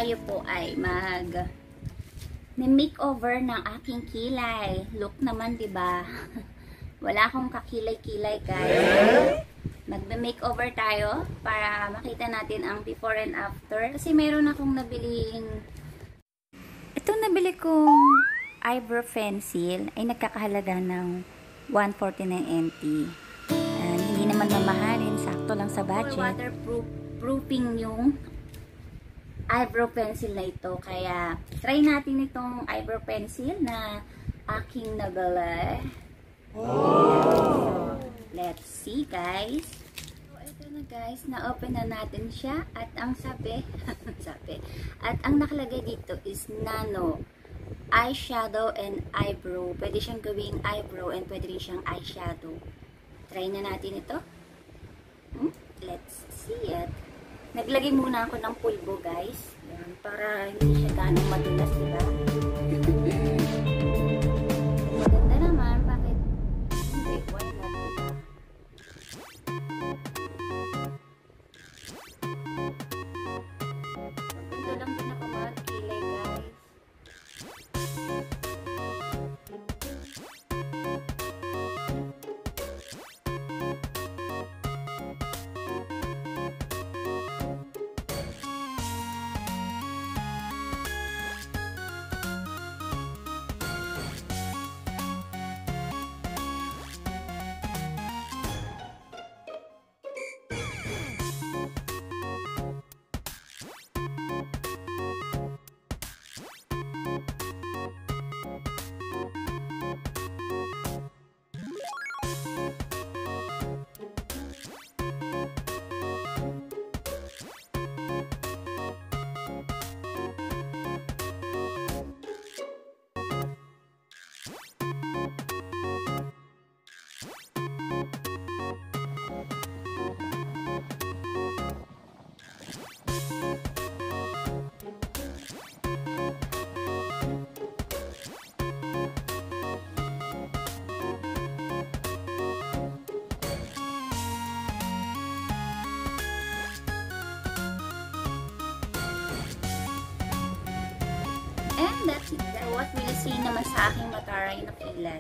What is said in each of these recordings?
tayo po ay makeover ng aking kilay. Look naman, 'di ba? Wala akong kakilay-kilay, guys. Magbe-makeover tayo para makita natin ang before and after. Kasi meron akong nabiling itong nabili kong eyebrow pencil ay nagkakahalaga ng 149 NT. And hindi naman mamahalin, sakto lang sa budget. Waterproofing yung eyebrow pencil na ito. Kaya, try natin itong eyebrow pencil na aking nabili. Oh. Let's see, guys. So, ito na, guys. Na-open na natin siya. At ang sabi, at ang nakalagay dito is Nano eyeshadow and eyebrow. Pwede siyang gawing eyebrow and pwede rin siyang eyeshadow. Try na natin ito. Let's see it. Naglagay muna ako ng pulbo, guys. Yan, para hindi siya ganong madulas, diba? Maganda naman. Bakit? Hindi, why not, diba? Maganda lang din ako magkilay, guys. And that's it. What will you see naman sa aking mataray na kilay?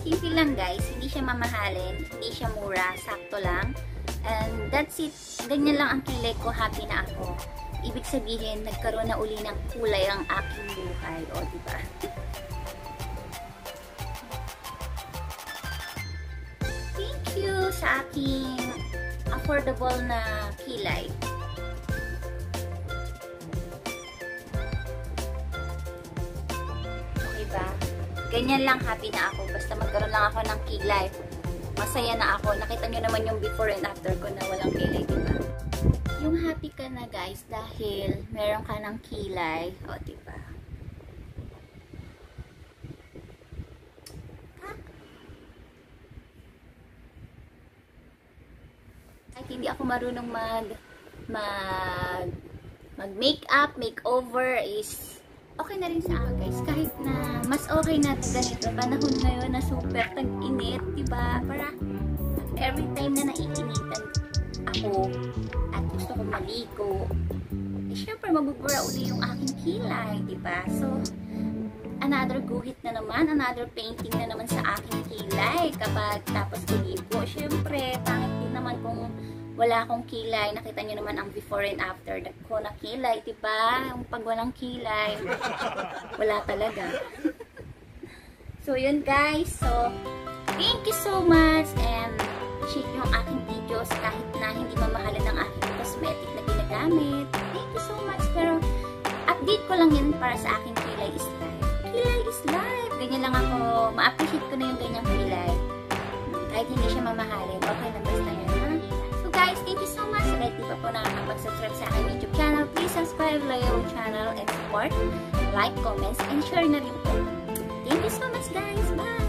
Simple lang, guys. Hindi siya mamahalin. Hindi siya mura. Sakto lang. And that's it. Ganyan lang ang kilay ko. Happy na ako. Ibig sabihin, nagkaroon na uli ng kulay ang aking buhay. O, diba? Thank you sa aking affordable na kilay. Okay ba? Ganyan lang, happy na ako. Basta magkaroon lang ako ng kilay. Masaya na ako. Nakita nyo naman yung before and after ko na walang kilay, diba? Yung happy ka na, guys, dahil meron ka ng kilay. O, diba? Kahit hindi ako marunong mag-makeup, makeover is okay na rin sa akin, guys. Kahit na mas okay na ganito. Panahon ngayon na super tag-init, diba? Para every time na naiinitan ako at gusto ko maligo, eh, syempre mabubura uli yung aking kilay, diba? So, another guhit na naman, another painting na naman sa aking kilay kapag tapos kuligo. Syempre, pangit din naman kung wala akong kilay. Nakita nyo naman ang before and after ko na kilay, diba? Yung pag walang kilay, wala talaga. So, yun, guys. So, thank you so much and share yung aking videos kahit na hindi mamahalan ng aking cosmetic na ginagamit. Thank you so much. Pero, update ko lang yun para sa aking kilay is life. Kilay is life. Ganyan lang ako. Ma-appreciate ko na yung ganyang kilay. Kahit hindi siya mamahalin. Okay na basta yun, ha? So, guys, thank you so much. Kahit di pa po nakakapag-subscribe sa aking YouTube channel, please subscribe, like our channel, and support, like, comments, and share na rin po. Thank you so much, guys. Bye!